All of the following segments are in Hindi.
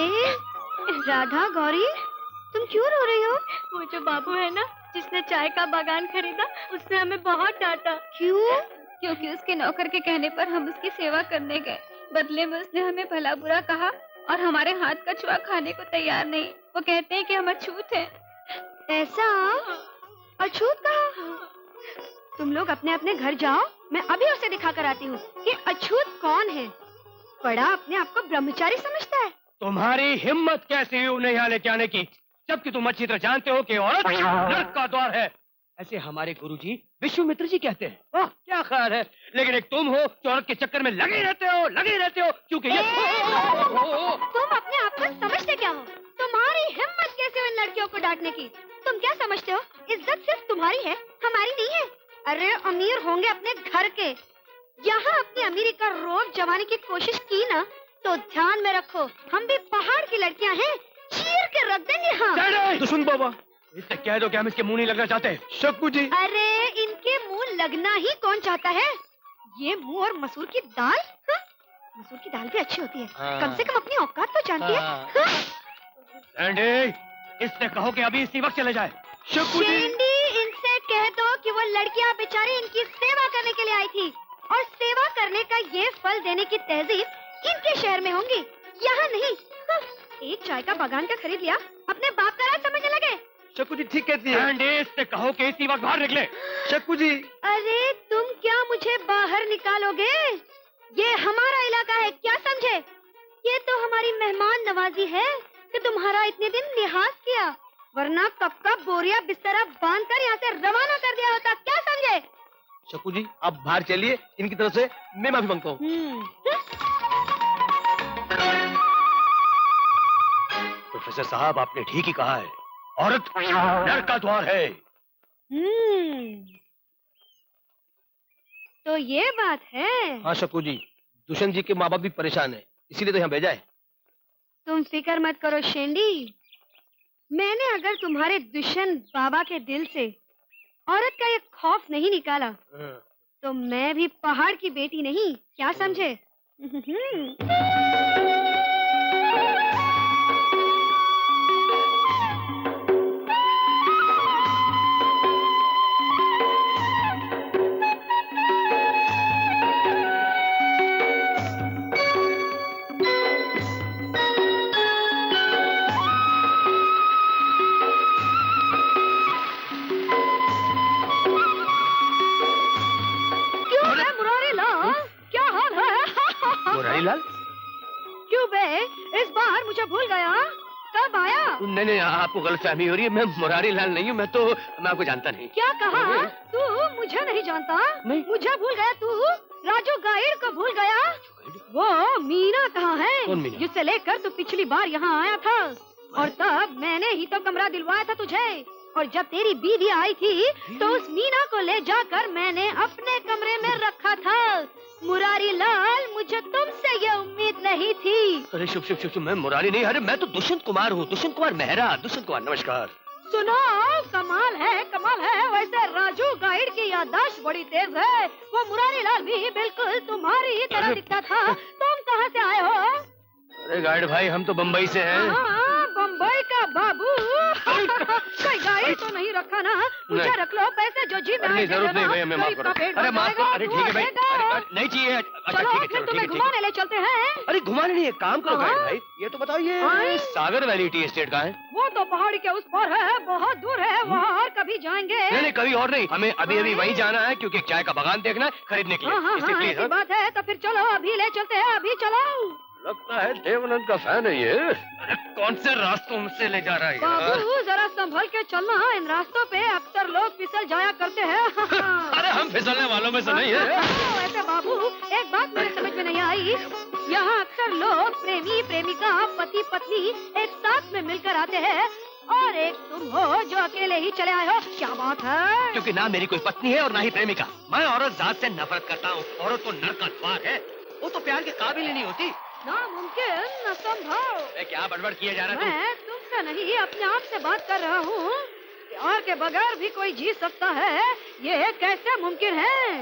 राधा गौरी, तुम क्यों रो रही हो? वो जो बाबू है ना, जिसने चाय का बागान खरीदा, उसने हमें बहुत डांटा। क्यों? क्योंकि उसके नौकर के कहने पर हम उसकी सेवा करने गए। बदले में उसने हमें भला बुरा कहा और हमारे हाथ का छुआ खाने को तैयार नहीं। वो कहते हैं कि हम अछूत हैं। ऐसा? अछूत कहा? तुम लोग अपने अपने घर जाओ, मैं अभी उसे दिखा कर आती हूँ कि अछूत कौन है। बड़ा अपने आप को ब्रह्मचारी समझता है। तुम्हारी हिम्मत कैसी हुई उन्हें यहाँ लेके आने की, जबकि तुम अच्छी तरह जानते हो कि औरत नर्क का द्वार है। ऐसे हमारे गुरुजी विश्वामित्र जी कहते हैं। वाह, क्या ख्याल है। लेकिन एक तुम हो जो औरत के चक्कर में लगे रहते हो, क्योंकि ये तुम अपने आप को समझते क्या हो? तुम्हारी हिम्मत कैसे हुई लड़कियों को डांटने की? तुम क्या समझते हो इज्जत सिर्फ तुम्हारी है, हमारी नहीं है? अरे अमीर होंगे अपने घर के, यहाँ अपनी अमीरी का रोब जमाने की कोशिश की ना, तो ध्यान में रखो, हम भी पहाड़ की लड़कियाँ हैं, चीर के रख देंगे। हाँ तो सुन बाबा, इससे कह दो कि हम इसके मुंह नहीं लगना चाहते। शक्कू जी। अरे इनके मुंह लगना ही कौन चाहता है? ये मुंह और मसूर की दाल। हा? मसूर की दाल भी अच्छी होती है। कम से कम अपनी औकात तो जानती है। सैंडी, इससे कहो कि अभी इसी वक्त चले जाए। शक्कू जी। इनसे कह दो कि वो लड़कियां बेचारी इनकी सेवा करने के लिए आई थी, और सेवा करने का ये फल देने की तहजीब इनके शहर में होंगी, यहाँ नहीं। एक चाय का बागान का खरीद लिया, अपने बाप का राज समझने लगे। शक्कू जी ठीक कहती है। इससे कहो कि इसी वक्त बाहर निकले। शक्कू जी। अरे तुम क्या मुझे बाहर निकालोगे? ये हमारा इलाका है, क्या समझे? ये तो हमारी मेहमान नवाजी है कि तुम्हारा इतने दिन लिहाज किया, वरना कब का बोरिया बिस्तरा बांधकर यहाँ से रवाना कर दिया होता, क्या समझे? शक्कू जी आप बाहर चलिए, इनकी तरफ से मैं माफी मांगता हूँ। प्रोफेसर साहब आपने ठीक ही कहा है, औरत नर्क का द्वार है। तो ये बात है। हाँ शक्कू जी, दुष्यंत जी के माँ बाप भी परेशान है, इसीलिए तो यहाँ भेजा है। तुम फिक्र मत करो शेंडी, मैंने अगर तुम्हारे दुष्यंत बाबा के दिल से औरत का ये खौफ नहीं निकाला, तो मैं भी पहाड़ की बेटी नहीं, क्या समझे? लाल? क्यों बे, इस बार मुझे भूल गया? कब आया? नहीं, आपको गलतफहमी हो रही है, मैं मुरारी लाल नहीं हूँ, मैं आपको जानता नहीं। क्या कहा? तू मुझे नहीं जानता? नहीं। मुझे भूल गया तू? राजू गाइड को भूल गया? वो मीना कहाँ है? कौन मीना? जिससे लेकर तू पिछली बार यहाँ आया था, और तब मैंने ही तो कमरा दिलवाया था तुझे, और जब तेरी बीवी आई थी तो उस मीना को ले जाकर मैंने अपने कमरे में रखा था। मुरारी लाल, मुझे तुमसे ये उम्मीद नहीं थी। अरे शुभ, मैं मुरारी नहीं, अरे मैं तो दुष्यंत कुमार हूँ, दुष्यंत कुमार मेहरा। दुष्यंत कुमार नमस्कार। सुनो, कमाल है, वैसे राजू गाइड की याददाश्त बड़ी तेज है। वो मुरारी लाल भी बिल्कुल तुम्हारी ही तरह दिखता था। तुम कहाँ से आए हो? अरे गाइड भाई, हम तो बम्बई से हैं। बम्बई का बाबू। कोई गाइड तो नहीं रखा ना? मुझे रख लो, पैसे जो जी में जरूरत नहीं भैया, मैं माफ करो। अरे माफ करो, अरे ठीक है भाई, नहीं चाहिए। अच्छा ठीक है, तुम्हें घुमाने ले चलते हैं। अरे घुमाने नहीं, एक काम करो गाइड भाई, ये तो बताओ ये सागर वैली टी एस्टेट कहाँ है? वो तो पहाड़ी के उस पर है, बहुत दूर है, वहाँ और कभी जाएंगे। नहीं, कभी और नहीं, हमें अभी वहीं जाना है, क्योंकि चाय का बागान देखना है, खरीदने के लिए। ऐसी बात है तो फिर चलो, अभी ले चलते हैं, अभी चलो। लगता है देवानंद का फैन है ये। अरे कौन से रास्तों से ले जा रहा है? बाबू जरा संभल के चलना, इन रास्तों पे अक्सर लोग फिसल जाया करते हैं। अरे हम फिसलने वालों में से नहीं है। वैसे बाबू, एक बात मुझे समझ में नहीं आई, यहाँ अक्सर लोग प्रेमी प्रेमिका पति पत्नी एक साथ में मिलकर आते हैं, और एक तुम हो जो अकेले ही चले आए हो, क्या बात है? क्योंकि ना मेरी कोई पत्नी है और ना ही प्रेमिका। मैं औरत जात से नफरत करता हूँ। औरत तो नर्क का द्वार है, वो तो प्यार के काबिल ही नहीं होती। नामुमकिन, असंभव। क्या बड़बड़ किए जा रहा है? मैं तुमसे नहीं, अपने आप से बात कर रहा हूँ। प्यार के बगैर भी कोई जी सकता है, ये कैसे मुमकिन है?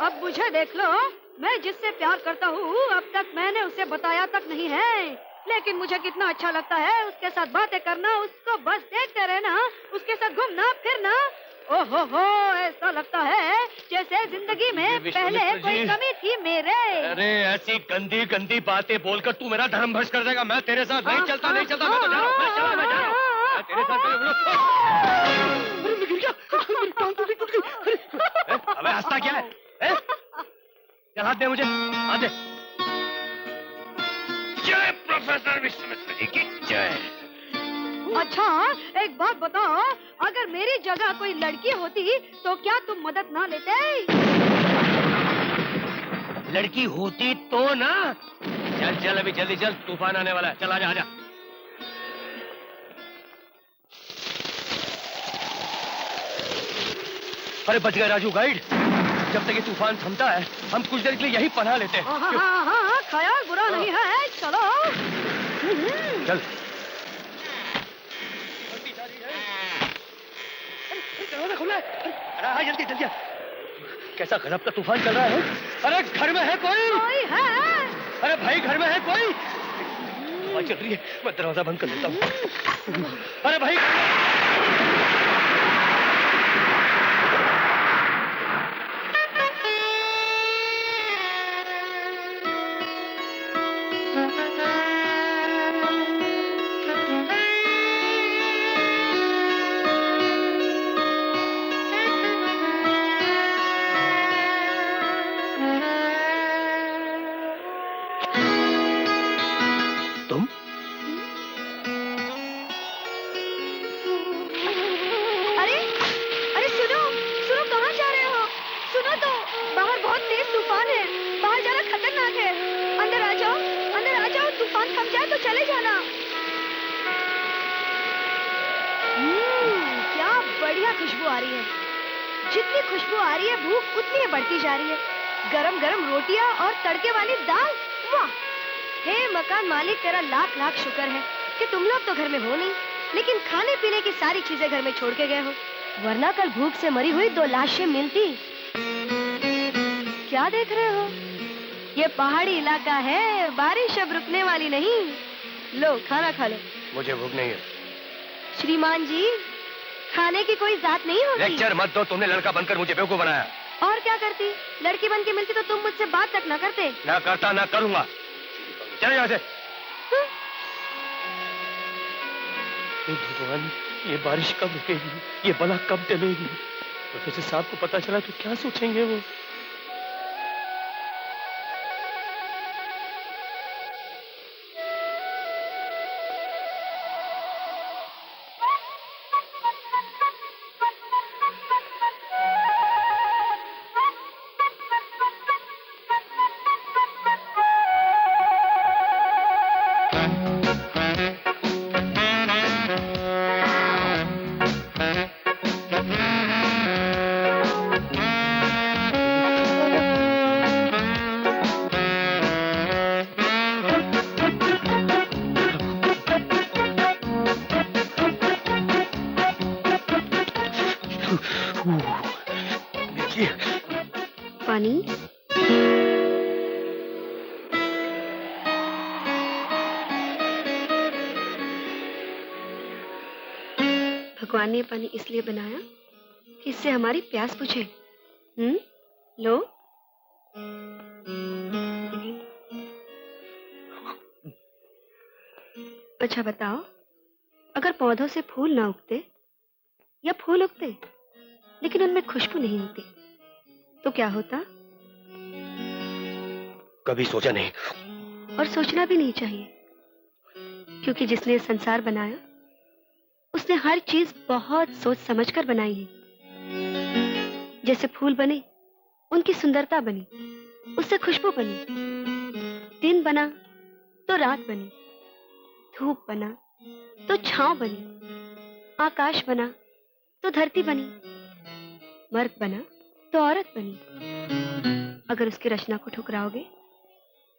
अब मुझे देख लो, मैं जिससे प्यार करता हूँ अब तक मैंने उसे बताया तक नहीं है। लेकिन मुझे कितना अच्छा लगता है उसके साथ बातें करना, उसको बस देखते रहना, उसके साथ घूमना फिरना। ओहो, ऐसा लगता है जैसे जिंदगी में पहले कोई कमी थी मेरे। अरे ऐसी गंदी गंदी बातें बोलकर तू मेरा धर्म भ्रष्ट कर देगा। मैं तेरे साथ नहीं चलता, नहीं चलता। मैं तो जा रहा हूँ, मैं जा रहा हूँ। मैं तेरे साथ अबे हंसता क्या है? चल हाथ दे मुझे, हाथ दे। जय प्रोफेसर विश्वामित्र जी की जय। अच्छा, एक बात बताओ, अगर मेरी जगह कोई लड़की होती तो क्या तुम मदद ना लेते? लड़की होती तो ना। चल चल अभी जल्दी चल, तूफान आने वाला है। चल आजा आजा। अरे बच गए राजू गाइड। जब तक ये तूफान थमता है हम कुछ देर के लिए यही पनाह लेते हैं। हाँ, ख्याल बुरा नहीं है। चलो चल। दरवाजा खुला है। अरे जल्दी जल्दी। कैसा गजब का तूफान चल रहा है। अरे घर में है कोई? कोई है? अरे भाई घर में है कोई? आवाज चल रही है, मैं दरवाजा बंद कर देता हूँ। अरे भाई खुशबू आ रही है। जितनी खुशबू आ रही है भूख उतनी ही बढ़ती जा रही है। गरम गरम रोटियां और तड़के वाली दाल, वाह! हे मकान मालिक, तेरा लाख लाख शुक्र है कि तुम लोग तो घर में हो नहीं, लेकिन खाने पीने की सारी चीजें घर में छोड़ के गए हो, वरना कल भूख से मरी हुई 2 लाशें मिलती। क्या देख रहे हो? ये पहाड़ी इलाका है, बारिश अब रुकने वाली नहीं। लो खाना खा लो। मुझे भूख नहीं है। श्रीमान जी, खाने की कोई जात नहीं होती। लेक्चर मत दो, तुमने लड़का बनकर मुझे बेवकूफ बनाया। और क्या करती? लड़की बन के मिलती तो तुम मुझसे बात तक न करते। ना करता ना करूंगा। चले यहाँ से। भगवान, ये बारिश कब रुकेगी? ये बला कब टलेगी? प्रोफेसर साहब को पता चला तो क्या सोचेंगे वो? पानी। भगवान ने पानी इसलिए बनाया कि इससे हमारी प्यास बुझे। लो। अच्छा बताओ, अगर पौधों से फूल ना उगते या फूल उगते लेकिन उनमें खुशबू नहीं होती तो क्या होता? कभी सोचा नहीं। और सोचना भी नहीं चाहिए, क्योंकि जिसने संसार बनाया उसने हर चीज बहुत सोच समझकर बनाई है। जैसे फूल बने, उनकी सुंदरता बनी, उससे खुशबू बनी। दिन बना तो रात बनी, धूप बना तो छांव बनी, आकाश बना तो धरती बनी, मर्द बना तो औरत बनी। अगर उसकी रचना को ठुकराओगे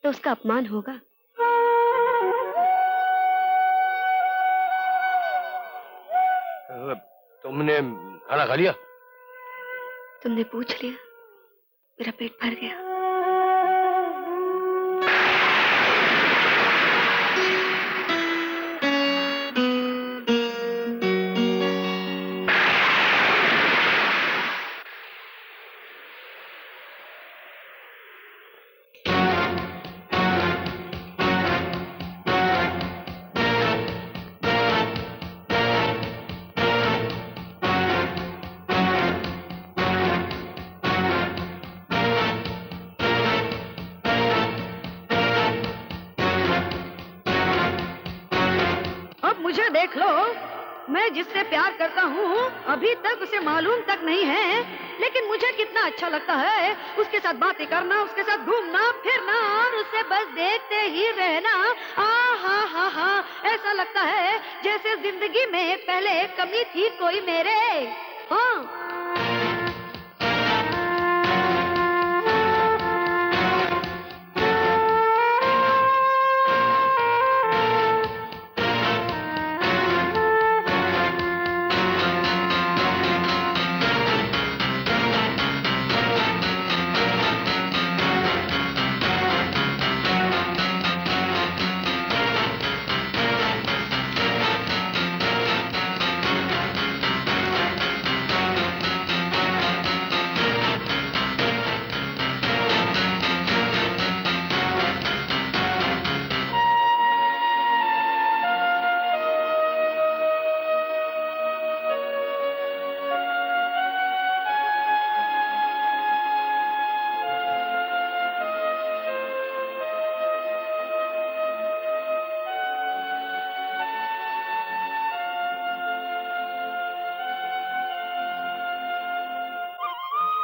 तो उसका अपमान होगा। तुमने खाना खा लिया? तुमने पूछ लिया, मेरा पेट भर गया। है जिससे प्यार करता हूँ अभी तक उसे मालूम तक नहीं है, लेकिन मुझे कितना अच्छा लगता है उसके साथ बातें करना, उसके साथ घूमना फिरना और उसे बस देखते ही रहना। हा, ऐसा लगता है जैसे जिंदगी में पहले कमी थी कोई मेरे। हाँ,